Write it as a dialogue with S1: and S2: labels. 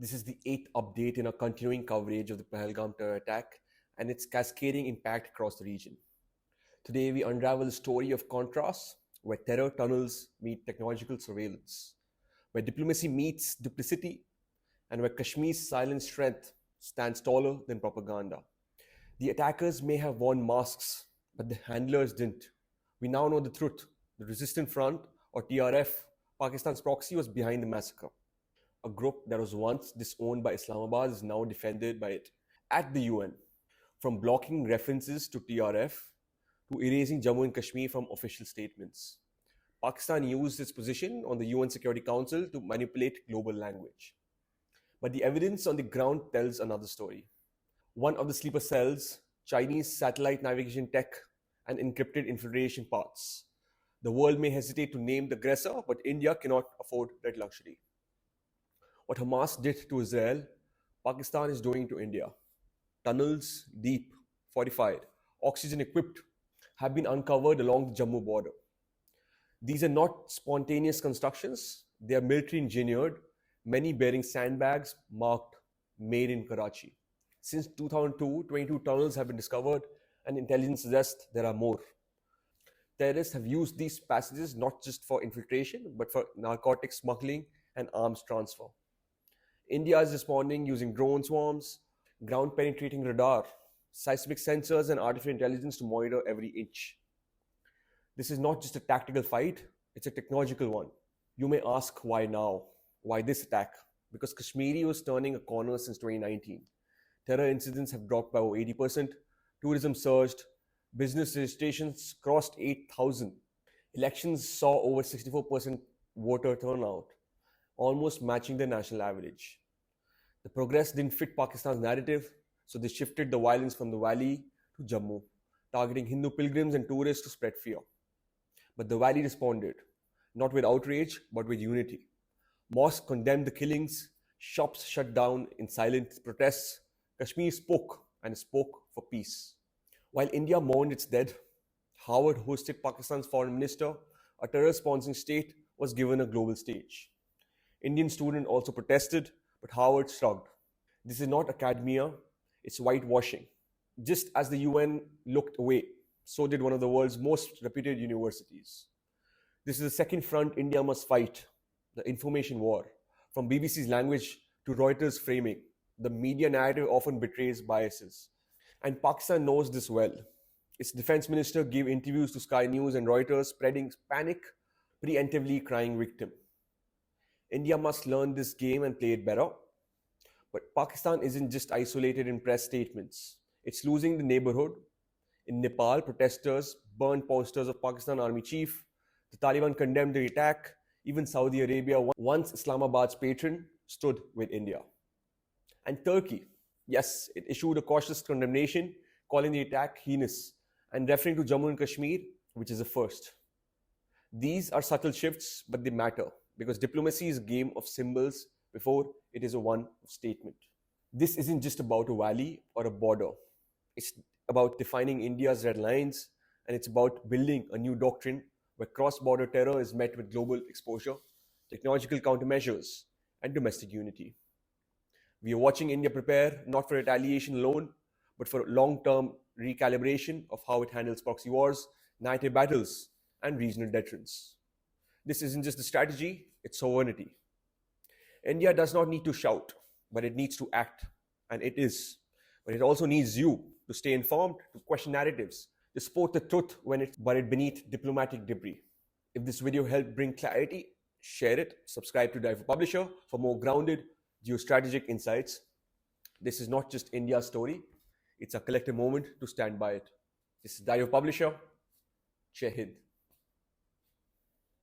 S1: This is the eighth update in our continuing coverage of the Pahalgam terror attack and its cascading impact across the region. Today, we unravel the story of contrasts where terror tunnels meet technological surveillance, where diplomacy meets duplicity, and where Kashmir's silent strength stands taller than propaganda. The attackers may have worn masks, but the handlers didn't. We now know the truth. The Resistance Front, or TRF, Pakistan's proxy, was behind the massacre. A group that was once disowned by Islamabad is now defended by it at the UN, from blocking references to TRF to erasing Jammu and Kashmir from official statements. Pakistan used its position on the UN Security Council to manipulate global language. But the evidence on the ground tells another story. One of the sleeper cells, Chinese satellite navigation tech, and encrypted infiltration paths. The world may hesitate to name the aggressor, but India cannot afford that luxury. What Hamas did to Israel, Pakistan is doing to India. Tunnels, deep, fortified, oxygen-equipped, have been uncovered along the Jammu border. These are not spontaneous constructions. They are military engineered, many bearing sandbags marked "Made in Karachi." Since 2002, 22 tunnels have been discovered, and intelligence suggests there are more. Terrorists have used these passages not just for infiltration, but for narcotics smuggling and arms transfer. India is responding using drone swarms, ground-penetrating radar, seismic sensors, and artificial intelligence to monitor every inch. This is not just a tactical fight, it's a technological one. You may ask why now? Why this attack? Because Kashmiri was turning a corner since 2019. Terror incidents have dropped by over 80%, tourism surged, business registrations crossed 8,000. Elections saw over 64% voter turnout, almost matching the national average. The progress didn't fit Pakistan's narrative, so they shifted the violence from the valley to Jammu, targeting Hindu pilgrims and tourists to spread fear. But the valley responded, not with outrage, but with unity. Mosques condemned the killings, shops shut down in silent protests. Kashmir spoke, and spoke for peace. While India mourned its dead, Howard hosted Pakistan's foreign minister. A terror-sponsoring state was given a global stage. Indian students also protested, but Howard shrugged. This is not academia, it's whitewashing. Just as the UN looked away, so did one of the world's most reputed universities. This is the second front India must fight, the information war. From BBC's language to Reuters' framing, the media narrative often betrays biases. And Pakistan knows this well. Its defense minister gave interviews to Sky News and Reuters, spreading panic, preemptively crying victim. India must learn this game and play it better. But Pakistan isn't just isolated in press statements. It's losing the neighborhood. In Nepal, protesters burned posters of Pakistan Army Chief. The Taliban condemned the attack. Even Saudi Arabia, once Islamabad's patron, stood with India. And Turkey, yes, it issued a cautious condemnation, calling the attack heinous and referring to Jammu and Kashmir, which is a first. These are subtle shifts, but they matter because diplomacy is a game of symbols before it is a one of statement. This isn't just about a valley or a border. It's about defining India's red lines, and it's about building a new doctrine where cross-border terror is met with global exposure, technological countermeasures, and domestic unity. We are watching India prepare not for retaliation alone, but for long-term recalibration of how it handles proxy wars, narrative battles, and regional deterrence. This isn't just a strategy, it's sovereignty. India does not need to shout, but it needs to act, and it is. But it also needs you to stay informed, to question narratives, to support the truth when it's buried beneath diplomatic debris. If this video helped bring clarity, share it, subscribe to DOAP Publisher for more grounded geostrategic insights. This is not just India's story, it's a collective moment to stand by it. This is DOAP Publisher. Jai Hind.